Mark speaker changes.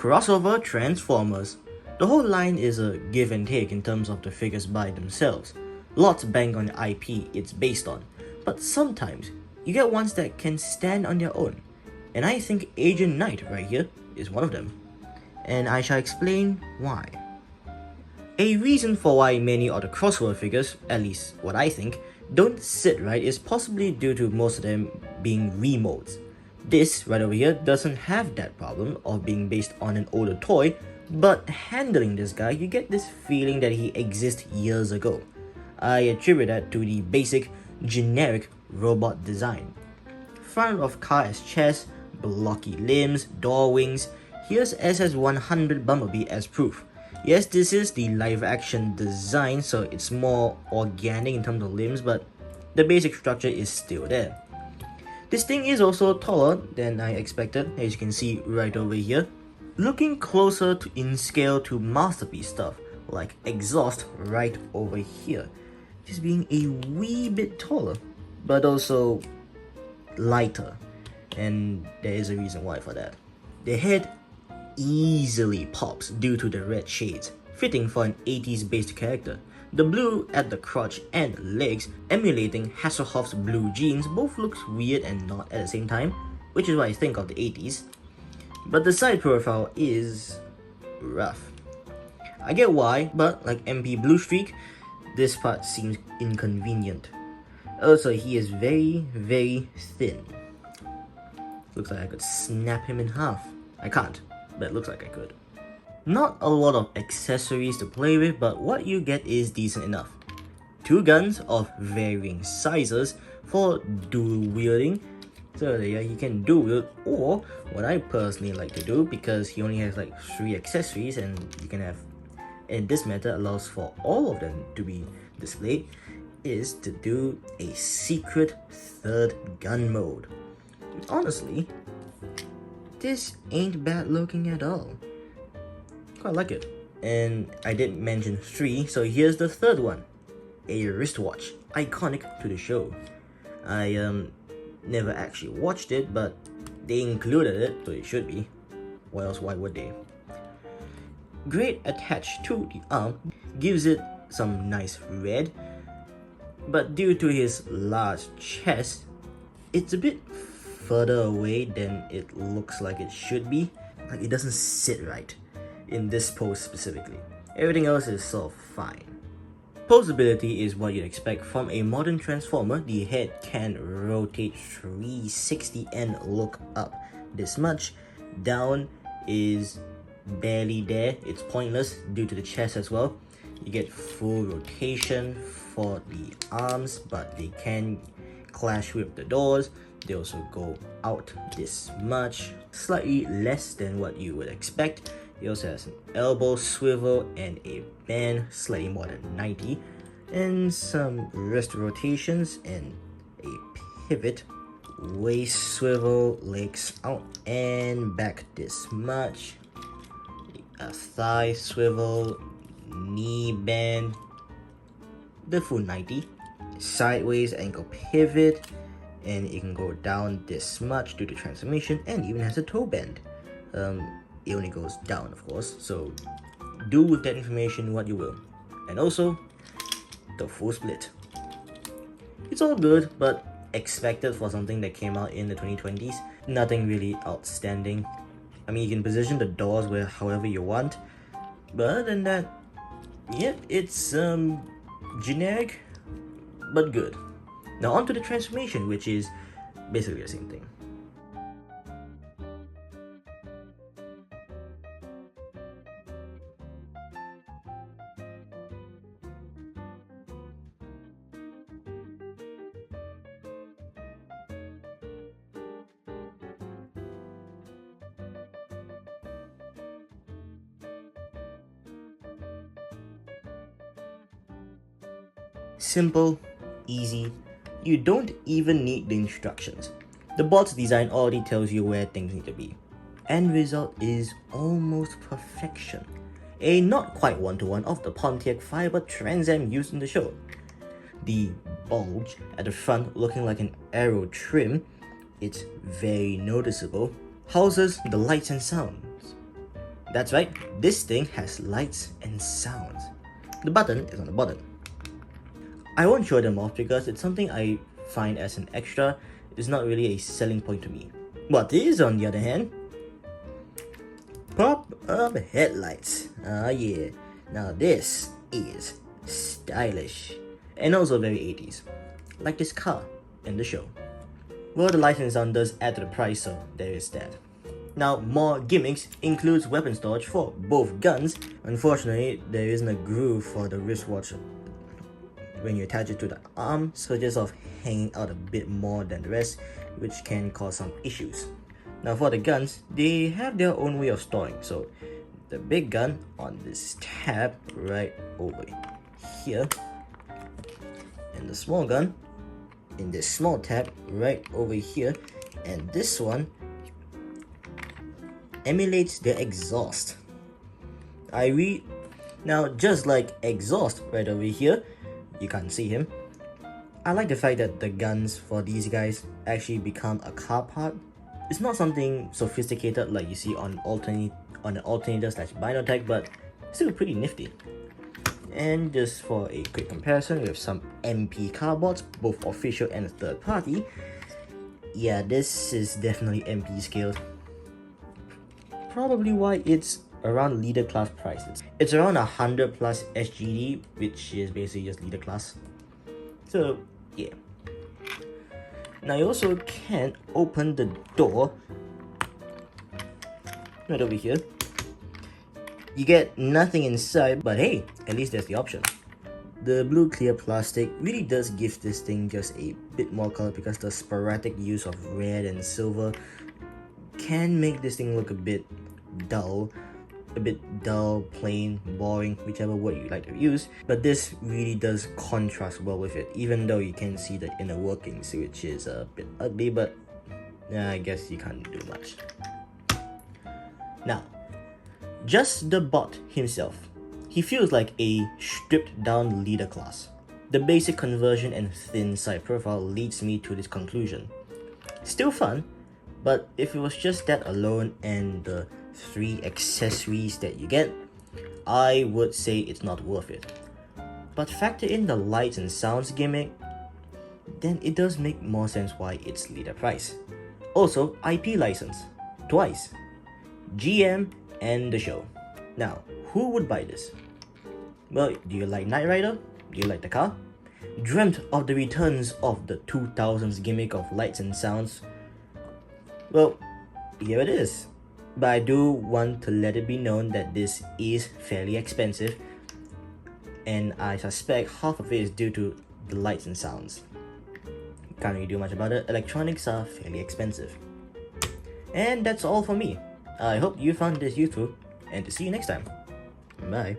Speaker 1: Crossover Transformers. The whole line is a give and take in terms of the figures by themselves. Lots bang on the IP it's based on, but sometimes you get ones that can stand on their own. And I think Agent Knight right here is one of them. And I shall explain why. A reason for why many of the crossover figures, at least what I think, don't sit right is possibly due to most of them being remolds. This right over here doesn't have that problem of being based on an older toy, but handling this guy, you get this feeling that he exists years ago. I attribute that to the basic, generic robot design. Front of car as chest, blocky limbs, door wings. Here's SS100 Bumblebee as proof. Yes, this is the live action design, so it's more organic in terms of limbs, but the basic structure is still there. This thing is also taller than I expected, as you can see right over here. Looking closer to in scale to Masterpiece stuff, like Exhaust right over here. Just being a wee bit taller, but also lighter, and there is a reason why for that. The head easily pops due to the red shades, fitting for an 80s based character. The blue at the crotch and legs, emulating Hasselhoff's blue jeans, both looks weird and not at the same time, which is what I think of the 80s. But the side profile is rough. I get why, but like MP Blue Streak, this part seems inconvenient. Also, he is very, very thin. Looks like I could snap him in half. I can't, but it looks like I could. Not a lot of accessories to play with, but what you get is decent enough. Two guns of varying sizes for dual wielding, so that he can dual wield, or what I personally like to do, because he only has like 3 accessories and you can have, and this method allows for all of them to be displayed, is to do a secret third gun mode. Honestly, this ain't bad looking at all. Quite like it. And I did mention 3, so here's the third one. A wristwatch, iconic to the show. I never actually watched it, but they included it, so it should be. What else, why would they? Great attached to the arm, gives it some nice red, but due to his large chest, it's a bit further away than it looks like it should be. Like, it doesn't sit right in this pose specifically. Everything else is sort of fine. Posability is what you'd expect from a modern Transformer. The head can rotate 360 and look up this much. Down is barely there. It's pointless due to the chest as well. You get full rotation for the arms, but they can clash with the doors. They also go out this much, slightly less than what you would expect. He also has an elbow swivel and a band, slightly more than 90, and some wrist rotations and a pivot, waist swivel, legs out and back this much, a thigh swivel, knee bend, the full 90, sideways ankle pivot, and it can go down this much due to transformation, and even has a toe bend. It only goes down, of course, so do with that information what you will. And also, the full split. It's all good, but expected for something that came out in the 2020s. Nothing really outstanding. I mean, you can position the doors where however you want, but other than that, yep, it's generic, but good. Now on to the transformation, which is basically the same thing. Simple, easy, you don't even need the instructions. The bot's design already tells you where things need to be. End result is almost perfection. A not quite one-to-one of the Pontiac Fiber Trans Am used in the show. The bulge at the front looking like an arrow trim, it's very noticeable, houses the lights and sounds. That's right, this thing has lights and sounds. The button is on the bottom. I won't show them off because it's something I find as an extra. It's not really a selling point to me. What is, on the other hand, pop-up headlights. Ah yeah, now this is stylish and also very 80s, like this car in the show. Well, the light and sound does add to the price, so there is that. Now, more gimmicks includes weapon storage for both guns. Unfortunately, there isn't a groove for the wristwatch when you attach it to the arm, so just sort of hanging out a bit more than the rest, which can cause some issues. Now for the guns, they have their own way of storing. So the big gun on this tab right over here, and the small gun in this small tab right over here, and this one emulates the exhaust. Now, just like exhaust right over here, you can't see him. I like the fact that the guns for these guys actually become a car part. It's not something sophisticated like you see on the alternator slash Binotech, but still pretty nifty. And just for a quick comparison with some MP carboards, both official and third party, yeah, this is definitely MP scaled. Probably why it's around leader class prices. It's around 100 plus SGD, which is basically just leader class. So yeah. Now you also can open the door right over here. You get nothing inside, but hey, at least there's the option. The blue clear plastic really does give this thing just a bit more color, because the sporadic use of red and silver can make this thing look a bit dull, plain, boring, whichever word you like to use. But this really does contrast well with it, even though you can see the inner workings, which is a bit ugly, but I guess you can't do much. Now, just the bot himself, he feels like a stripped down leader class. The basic conversion and thin side profile leads me to this conclusion. Still fun, but if it was just that alone and the 3 accessories that you get, I would say it's not worth it. But factor in the lights and sounds gimmick, then it does make more sense why it's leader price. Also, IP license, twice, GM and the show. Now, who would buy this? Well, do you like Knight Rider? Do you like the car? Dreamt of the returns of the 2000s gimmick of lights and sounds? Well, here it is. But I do want to let it be known that this is fairly expensive, and I suspect half of it is due to the lights and sounds. Can't really do much about it. Electronics are fairly expensive. And that's all for me. I hope you found this useful, and to see you next time. Bye.